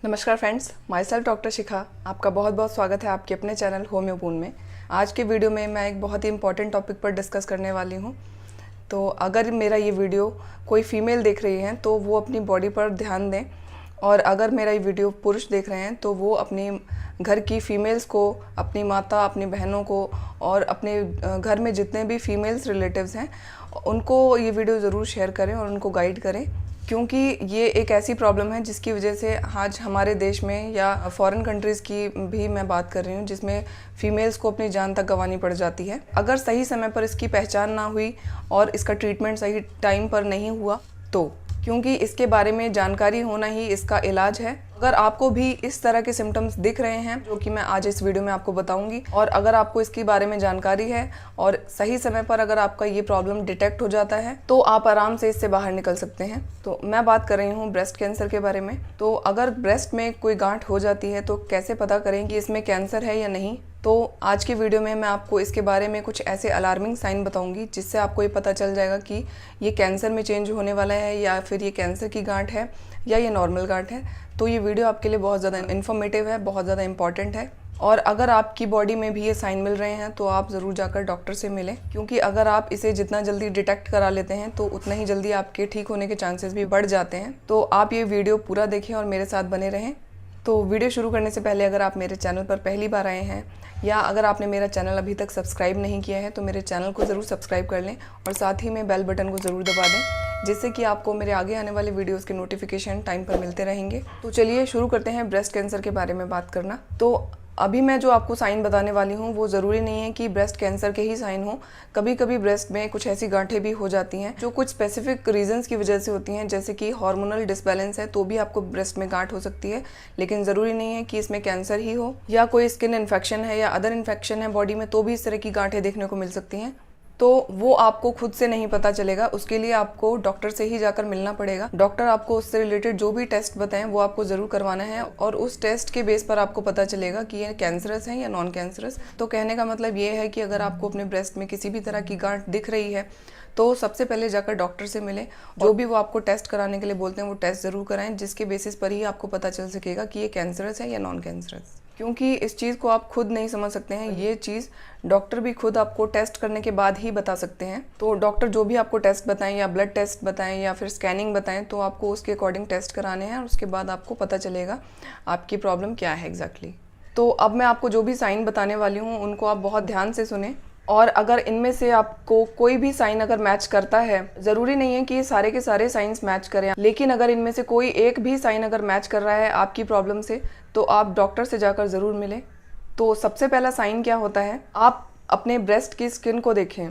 नमस्कार friends, my self doctor शिखा। आपका बहुत बहुत स्वागत है आपके अपने चैनल होम्योपून में। आज के वीडियो में मैं एक बहुत ही इंपॉर्टेंट टॉपिक पर डिस्कस करने वाली हूँ। तो अगर मेरा ये वीडियो कोई फीमेल देख रही हैं तो वो अपनी बॉडी पर ध्यान दें, और अगर मेरा ये वीडियो पुरुष देख रहे हैं तो वो अपनी घर की फीमेल्स को, अपनी माता, अपनी बहनों को और अपने घर में जितने भी फीमेल्स रिलेटिव्स हैं उनको ये वीडियो ज़रूर शेयर करें और उनको गाइड करें, क्योंकि ये एक ऐसी प्रॉब्लम है जिसकी वजह से आज हमारे देश में या फॉरेन कंट्रीज़ की भी मैं बात कर रही हूँ जिसमें फीमेल्स को अपनी जान तक गंवानी पड़ जाती है। अगर सही समय पर इसकी पहचान ना हुई और इसका ट्रीटमेंट सही टाइम पर नहीं हुआ तो, क्योंकि इसके बारे में जानकारी होना ही इसका इलाज है। अगर आपको भी इस तरह के सिम्टम्स दिख रहे हैं जो कि मैं आज इस वीडियो में आपको बताऊंगी, और अगर आपको इसके बारे में जानकारी है और सही समय पर अगर आपका ये प्रॉब्लम डिटेक्ट हो जाता है तो आप आराम से इससे बाहर निकल सकते हैं। तो मैं बात कर रही हूँ ब्रेस्ट कैंसर के बारे में। तो अगर ब्रेस्ट में कोई गांठ हो जाती है तो कैसे पता करें कि इसमें कैंसर है या नहीं। तो आज की वीडियो में मैं आपको इसके बारे में कुछ ऐसे अलार्मिंग साइन बताऊंगी जिससे आपको ये पता चल जाएगा कि ये कैंसर में चेंज होने वाला है या फिर ये कैंसर की गांठ है या ये नॉर्मल गांठ है। तो ये वीडियो आपके लिए बहुत ज़्यादा इन्फॉर्मेटिव है, बहुत ज़्यादा इंपॉर्टेंट है। और अगर आपकी बॉडी में भी ये साइन मिल रहे हैं तो आप ज़रूर जाकर डॉक्टर से मिलें, क्योंकि अगर आप इसे जितना जल्दी डिटेक्ट करा लेते हैं तो उतना ही जल्दी आपके ठीक होने के चांसेस भी बढ़ जाते हैं। तो आप ये वीडियो पूरा देखें और मेरे साथ बने रहें। तो वीडियो शुरू करने से पहले अगर आप मेरे चैनल पर पहली बार आए हैं या अगर आपने मेरा चैनल अभी तक सब्सक्राइब नहीं किया है तो मेरे चैनल को ज़रूर सब्सक्राइब कर लें और साथ ही में बेल बटन को ज़रूर दबा दें, जिससे कि आपको मेरे आगे आने वाले वीडियोस के नोटिफिकेशन टाइम पर मिलते रहेंगे। तो चलिए शुरू करते हैं ब्रेस्ट कैंसर के बारे में बात करना। तो अभी मैं जो आपको साइन बताने वाली हूँ वो ज़रूरी नहीं है कि ब्रेस्ट कैंसर के ही साइन हो। कभी कभी ब्रेस्ट में कुछ ऐसी गांठें भी हो जाती हैं जो कुछ स्पेसिफिक रीजंस की वजह से होती हैं, जैसे कि हार्मोनल डिसबैलेंस है तो भी आपको ब्रेस्ट में गांठ हो सकती है, लेकिन ज़रूरी नहीं है कि इसमें कैंसर ही हो। या कोई स्किन इन्फेक्शन है या अदर इन्फेक्शन है बॉडी में तो भी इस तरह की गांठें देखने को मिल सकती हैं। तो वो आपको खुद से नहीं पता चलेगा, उसके लिए आपको डॉक्टर से ही जाकर मिलना पड़ेगा। डॉक्टर आपको उससे रिलेटेड जो भी टेस्ट बताएं वो आपको ज़रूर करवाना है और उस टेस्ट के बेस पर आपको पता चलेगा कि ये कैंसरस है या नॉन कैंसरस। तो कहने का मतलब ये है कि अगर आपको अपने ब्रेस्ट में किसी भी तरह की गांठ दिख रही है तो सबसे पहले जाकर डॉक्टर से मिलें। जो भी वो आपको टेस्ट कराने के लिए बोलते हैं वो टेस्ट ज़रूर कराएं, जिसके बेसिस पर ही आपको पता चल सकेगा कि ये कैंसरस है या नॉन कैंसरस। क्योंकि इस चीज़ को आप खुद नहीं समझ सकते हैं, ये चीज़ डॉक्टर भी खुद आपको टेस्ट करने के बाद ही बता सकते हैं। तो डॉक्टर जो भी आपको टेस्ट बताएं या ब्लड टेस्ट बताएं या फिर स्कैनिंग बताएं तो आपको उसके अकॉर्डिंग टेस्ट कराने हैं और उसके बाद आपको पता चलेगा आपकी प्रॉब्लम क्या है एग्जैक्टली। तो अब मैं आपको जो भी साइन बताने वाली हूँ उनको आप बहुत ध्यान से सुने, और अगर इनमें से आपको कोई भी साइन अगर मैच करता है, ज़रूरी नहीं है कि ये सारे के सारे साइंस मैच करें, लेकिन अगर इनमें से कोई एक भी साइन अगर मैच कर रहा है आपकी प्रॉब्लम से तो आप डॉक्टर से जाकर ज़रूर मिलें। तो सबसे पहला साइन क्या होता है, आप अपने ब्रेस्ट की स्किन को देखें।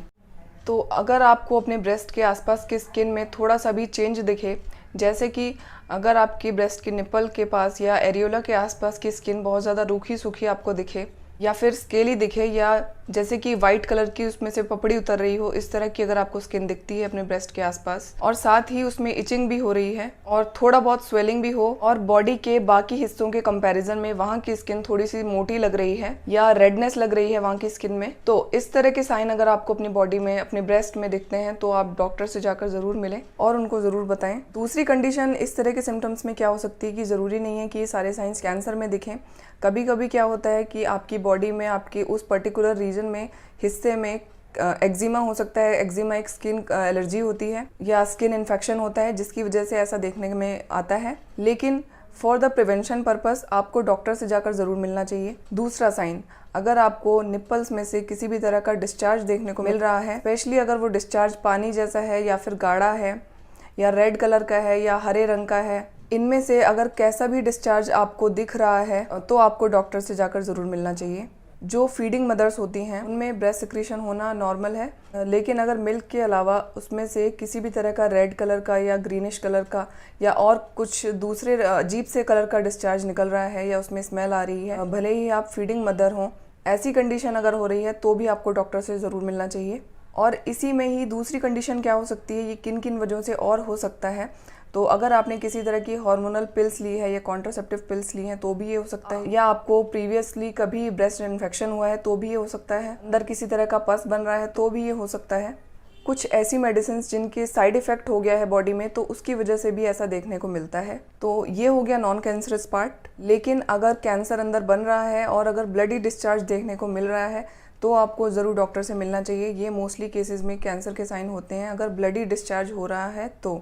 तो अगर आपको अपने ब्रेस्ट के आसपास की स्किन में थोड़ा सा भी चेंज दिखे, जैसे कि अगर आपकी ब्रेस्ट के निपल के पास या एरियोला के आसपास की स्किन बहुत ज़्यादा रूखी सूखी आपको दिखे, या फिर स्केली दिखे, या जैसे कि वाइट कलर की उसमें से पपड़ी उतर रही हो, इस तरह की अगर आपको स्किन दिखती है अपने ब्रेस्ट के आसपास, और साथ ही उसमें इचिंग भी हो रही है और थोड़ा बहुत स्वेलिंग भी हो, और बॉडी के बाकी हिस्सों के कंपैरिजन में वहाँ की स्किन थोड़ी सी मोटी लग रही है या रेडनेस लग रही है वहाँ की स्किन में, तो इस तरह के साइन अगर आपको अपनी बॉडी में, अपने ब्रेस्ट में दिखते हैं तो आप डॉक्टर से जाकर ज़रूर मिलें और उनको ज़रूर बताएं। दूसरी कंडीशन इस तरह के सिम्टम्स में क्या हो सकती है कि ज़रूरी नहीं है कि ये सारे साइंस कैंसर में दिखें। कभी कभी क्या होता है कि आपकी बॉडी में, आपकी उस पर्टिकुलर रीजन में, हिस्से में एक्जिमा हो सकता है। एक्जिमा एक स्किन एलर्जी होती है या स्किन इन्फेक्शन होता है जिसकी वजह से ऐसा देखने में आता है, लेकिन फॉर द प्रिवेंशन पर्पस आपको डॉक्टर से जाकर ज़रूर मिलना चाहिए। दूसरा साइन, अगर आपको निप्पल्स में से किसी भी तरह का डिस्चार्ज देखने को मिल रहा है, स्पेशली अगर वो डिस्चार्ज पानी जैसा है या फिर गाढ़ा है या रेड कलर का है या हरे रंग का है, इनमें से अगर कैसा भी डिस्चार्ज आपको दिख रहा है तो आपको डॉक्टर से जाकर ज़रूर मिलना चाहिए। जो फीडिंग मदर्स होती हैं उनमें ब्रेस्ट सिक्रीशन होना नॉर्मल है, लेकिन अगर मिल्क के अलावा उसमें से किसी भी तरह का रेड कलर का या ग्रीनिश कलर का या और कुछ दूसरे अजीब से कलर का डिस्चार्ज निकल रहा है या उसमें स्मेल आ रही है, भले ही आप फीडिंग मदर हों, ऐसी कंडीशन अगर हो रही है तो भी आपको डॉक्टर से ज़रूर मिलना चाहिए। और इसी में ही दूसरी कंडीशन क्या हो सकती है, ये किन किन वजहों से और हो सकता है, तो अगर आपने किसी तरह की हार्मोनल पिल्स ली है या कॉन्ट्रासेप्टिव पिल्स ली हैं तो भी ये हो सकता है, या आपको प्रीवियसली कभी ब्रेस्ट इन्फेक्शन हुआ है तो भी ये हो सकता है, अंदर किसी तरह का पस बन रहा है तो भी ये हो सकता है। कुछ ऐसी मेडिसिन जिनके साइड इफ़ेक्ट हो गया है बॉडी में, तो उसकी वजह से भी ऐसा देखने को मिलता है। तो ये हो गया नॉन कैंसरस पार्ट। लेकिन अगर कैंसर अंदर बन रहा है और अगर ब्लडी डिस्चार्ज देखने को मिल रहा है तो आपको ज़रूर डॉक्टर से मिलना चाहिए। ये मोस्टली केसेस में कैंसर के साइन होते हैं अगर ब्लडी डिस्चार्ज हो रहा है तो।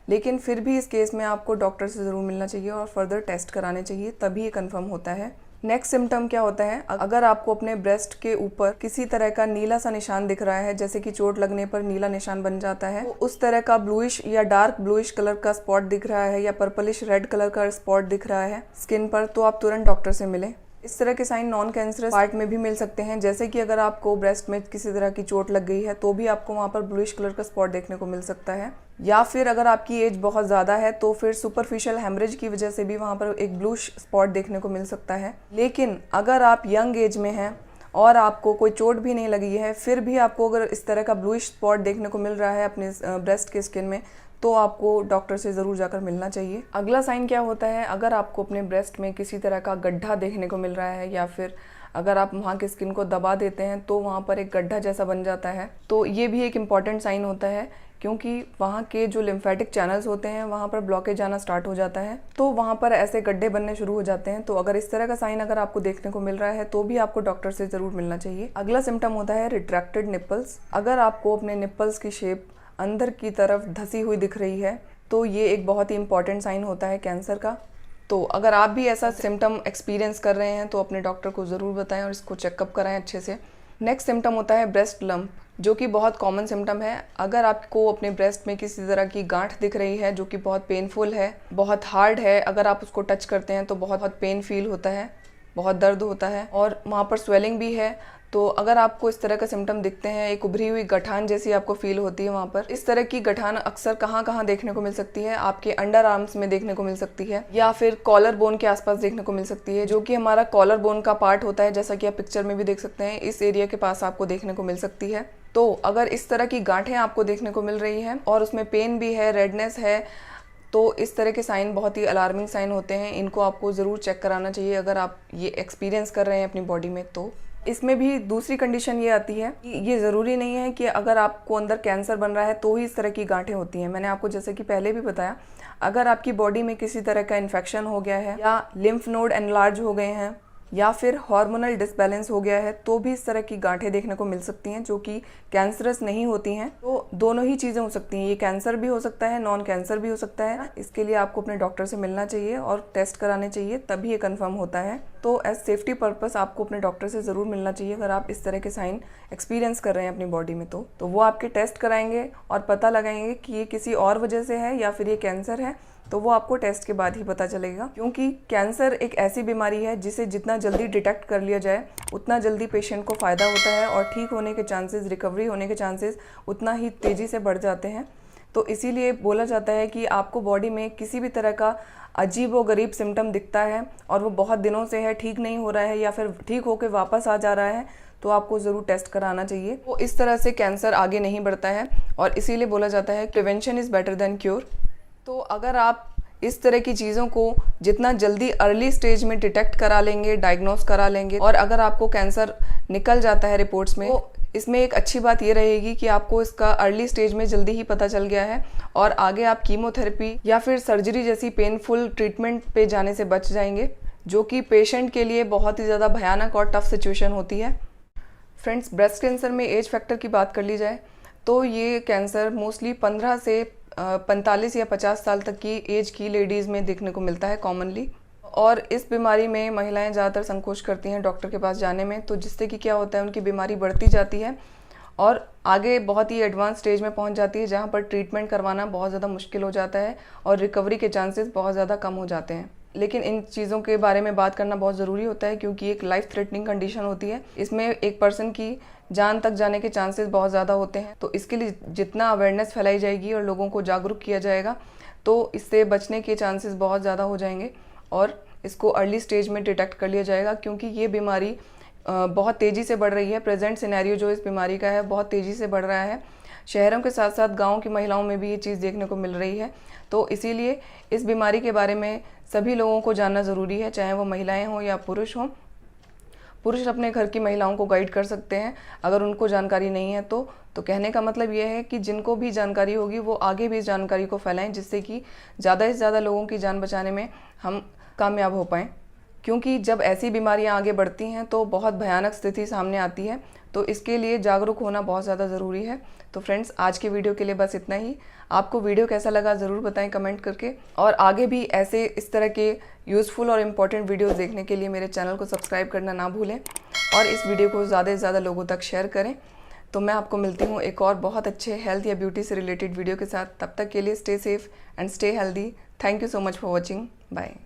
लेकिन फिर भी इस केस में आपको डॉक्टर से ज़रूर मिलना चाहिए और फर्दर टेस्ट कराने चाहिए, तभी ये कंफर्म होता है। नेक्स्ट सिम्टम क्या होता है, अगर आपको अपने ब्रेस्ट के ऊपर किसी तरह का नीला सा निशान दिख रहा है, जैसे कि चोट लगने पर नीला निशान बन जाता है, तो उस तरह का ब्लूइश या डार्क ब्लूइश कलर का स्पॉट दिख रहा है या पर्पलिश रेड कलर का स्पॉट दिख रहा है स्किन पर, तो आप तुरंत डॉक्टर से मिलें। इस तरह के साइन नॉन कैंसरस पार्ट में भी मिल सकते हैं, जैसे कि अगर आपको ब्रेस्ट में किसी तरह की चोट लग गई है तो भी आपको वहाँ पर ब्लूइश कलर का स्पॉट देखने को मिल सकता है। या फिर अगर आपकी एज बहुत ज़्यादा है तो फिर सुपरफिशियल हेमरेज की वजह से भी वहाँ पर एक ब्लूइश स्पॉट देखने को मिल सकता है। लेकिन अगर आप यंग एज में हैं और आपको कोई चोट भी नहीं लगी है, फिर भी आपको अगर इस तरह का ब्लूइश स्पॉट देखने को मिल रहा है अपने ब्रेस्ट के स्किन में, तो आपको डॉक्टर से ज़रूर जाकर मिलना चाहिए। अगला साइन क्या होता है, अगर आपको अपने ब्रेस्ट में किसी तरह का गड्ढा देखने को मिल रहा है या फिर अगर आप वहाँ की स्किन को दबा देते हैं तो वहाँ पर एक गड्ढा जैसा बन जाता है, तो ये भी एक इम्पॉर्टेंट साइन होता है, क्योंकि वहाँ के जो लिम्फेटिक चैनल्स होते हैं वहाँ पर ब्लॉकेज आना स्टार्ट हो जाता है, तो वहाँ पर ऐसे गड्ढे बनने शुरू हो जाते हैं। तो अगर इस तरह का साइन अगर आपको देखने को मिल रहा है तो भी आपको डॉक्टर से ज़रूर मिलना चाहिए। अगला सिम्टम होता है रिट्रैक्टेड निप्पल्स। अगर आपको अपने निप्पल्स की शेप अंदर की तरफ धसी हुई दिख रही है तो ये एक बहुत ही इंपॉर्टेंट साइन होता है कैंसर का। तो अगर आप भी ऐसा सिम्टम एक्सपीरियंस कर रहे हैं तो अपने डॉक्टर को ज़रूर बताएं और इसको चेकअप कराएं अच्छे से। नेक्स्ट सिम्टम होता है ब्रेस्ट लंप, जो कि बहुत कॉमन सिम्टम है। अगर आपको अपने ब्रेस्ट में किसी तरह की गांठ दिख रही है जो कि बहुत पेनफुल है, बहुत हार्ड है, अगर आप उसको टच करते हैं तो बहुत पेन फील होता है, बहुत दर्द होता है और वहाँ पर स्वेलिंग भी है, तो अगर आपको इस तरह का सिम्टम दिखते हैं, एक उभरी हुई गठान जैसी आपको फील होती है वहाँ पर, इस तरह की गठान अक्सर कहाँ देखने को मिल सकती है, आपके अंडर आर्म्स में देखने को मिल सकती है या फिर कॉलर बोन के आसपास देखने को मिल सकती है, जो कि हमारा कॉलर बोन का पार्ट होता है, जैसा कि आप पिक्चर में भी देख सकते हैं। इस एरिया के पास आपको देखने को मिल सकती है। तो अगर इस तरह की गांठें आपको देखने को मिल रही हैं और उसमें पेन भी है, रेडनेस है, तो इस तरह के साइन बहुत ही अलार्मिंग साइन होते हैं। इनको आपको ज़रूर चेक कराना चाहिए अगर आप ये एक्सपीरियंस कर रहे हैं अपनी बॉडी में। तो इसमें भी दूसरी कंडीशन ये आती है कि ये ज़रूरी नहीं है कि अगर आपको अंदर कैंसर बन रहा है तो ही इस तरह की गांठें होती हैं। मैंने आपको जैसे कि पहले भी बताया, अगर आपकी बॉडी में किसी तरह का इन्फेक्शन हो गया है या लिम्फ नोड एनलार्ज हो गए हैं या फिर हार्मोनल डिसबैलेंस हो गया है तो भी इस तरह की गांठें देखने को मिल सकती हैं, जो कि कैंसरस नहीं होती हैं। तो दोनों ही चीज़ें हो सकती हैं, ये कैंसर भी हो सकता है, नॉन कैंसर भी हो सकता है। इसके लिए आपको अपने डॉक्टर से मिलना चाहिए और टेस्ट कराने चाहिए, तभी ये कंफर्म होता है। तो एज सेफ्टी पर्पस आपको अपने डॉक्टर से ज़रूर मिलना चाहिए अगर आप इस तरह के साइन एक्सपीरियंस कर रहे हैं अपनी बॉडी में। तो वो आपके टेस्ट कराएंगे और पता लगाएंगे कि ये किसी और वजह से है या फिर ये कैंसर है, तो वो आपको टेस्ट के बाद ही पता चलेगा। क्योंकि कैंसर एक ऐसी बीमारी है जिसे जितना जल्दी डिटेक्ट कर लिया जाए उतना जल्दी पेशेंट को फ़ायदा होता है और ठीक होने के चांसेस, रिकवरी होने के चांसेस उतना ही तेज़ी से बढ़ जाते हैं। तो इसीलिए बोला जाता है कि आपको बॉडी में किसी भी तरह का अजीब व गरीब सिम्टम दिखता है और वो बहुत दिनों से है, ठीक नहीं हो रहा है या फिर ठीक होकर वापस आ जा रहा है, तो आपको ज़रूर टेस्ट कराना चाहिए। वो इस तरह से कैंसर आगे नहीं बढ़ता है और इसीलिए बोला जाता है prevention is better than cure. तो अगर आप इस तरह की चीज़ों को जितना जल्दी अर्ली स्टेज में डिटेक्ट करा लेंगे, डायग्नोस करा लेंगे और अगर आपको कैंसर निकल जाता है रिपोर्ट्स में, तो इसमें एक अच्छी बात ये रहेगी कि आपको इसका अर्ली स्टेज में जल्दी ही पता चल गया है और आगे आप कीमोथेरेपी या फिर सर्जरी जैसी पेनफुल ट्रीटमेंट पे जाने से बच जाएंगे, जो कि पेशेंट के लिए बहुत ही ज़्यादा भयानक और टफ सिचुएशन होती है। फ्रेंड्स, ब्रेस्ट कैंसर में एज फैक्टर की बात कर ली जाए तो ये कैंसर मोस्टली 15 से 45 या 50 साल तक की एज की लेडीज़ में देखने को मिलता है कॉमनली। और इस बीमारी में महिलाएं ज़्यादातर संकोच करती हैं डॉक्टर के पास जाने में, तो जिससे कि क्या होता है उनकी बीमारी बढ़ती जाती है और आगे बहुत ही एडवांस स्टेज में पहुंच जाती है, जहां पर ट्रीटमेंट करवाना बहुत ज़्यादा मुश्किल हो जाता है और रिकवरी के चांसेस बहुत ज़्यादा कम हो जाते हैं। लेकिन इन चीज़ों के बारे में बात करना बहुत ज़रूरी होता है, क्योंकि एक लाइफ थ्रेटनिंग कंडीशन होती है। इसमें एक पर्सन की जान तक जाने के चांसेस बहुत ज़्यादा होते हैं। तो इसके लिए जितना अवेयरनेस फैलाई जाएगी और लोगों को जागरूक किया जाएगा तो इससे बचने के चांसेस बहुत ज़्यादा हो जाएंगे और इसको अर्ली स्टेज में डिटेक्ट कर लिया जाएगा, क्योंकि ये बीमारी बहुत तेज़ी से बढ़ रही है। प्रेजेंट सिनेरियो जो इस बीमारी का है बहुत तेज़ी से बढ़ रहा है। शहरों के साथ साथ गाँव की महिलाओं में भी ये चीज़ देखने को मिल रही है। तो इसीलिए इस बीमारी के बारे में सभी लोगों को जानना ज़रूरी है, चाहे वो महिलाएं हों या पुरुष हों। पुरुष अपने घर की महिलाओं को गाइड कर सकते हैं अगर उनको जानकारी नहीं है तो कहने का मतलब ये है कि जिनको भी जानकारी होगी वो आगे भी इस जानकारी को फैलाएं, जिससे कि ज़्यादा से ज़्यादा लोगों की जान बचाने में हम कामयाब हो पाएँ। क्योंकि जब ऐसी बीमारियां आगे बढ़ती हैं तो बहुत भयानक स्थिति सामने आती है, तो इसके लिए जागरूक होना बहुत ज़्यादा ज़रूरी है। तो फ्रेंड्स, आज की वीडियो के लिए बस इतना ही। आपको वीडियो कैसा लगा ज़रूर बताएं कमेंट करके, और आगे भी ऐसे इस तरह के यूज़फुल और इम्पॉर्टेंट वीडियोस देखने के लिए मेरे चैनल को सब्सक्राइब करना ना भूलें और इस वीडियो को ज़्यादा से ज़्यादा लोगों तक शेयर करें। तो मैं आपको मिलती हूँ एक और बहुत अच्छे हेल्थ या ब्यूटी से रिलेटेड वीडियो के साथ। तब तक के लिए stay safe and stay healthy. Thank you so much for watching. Bye.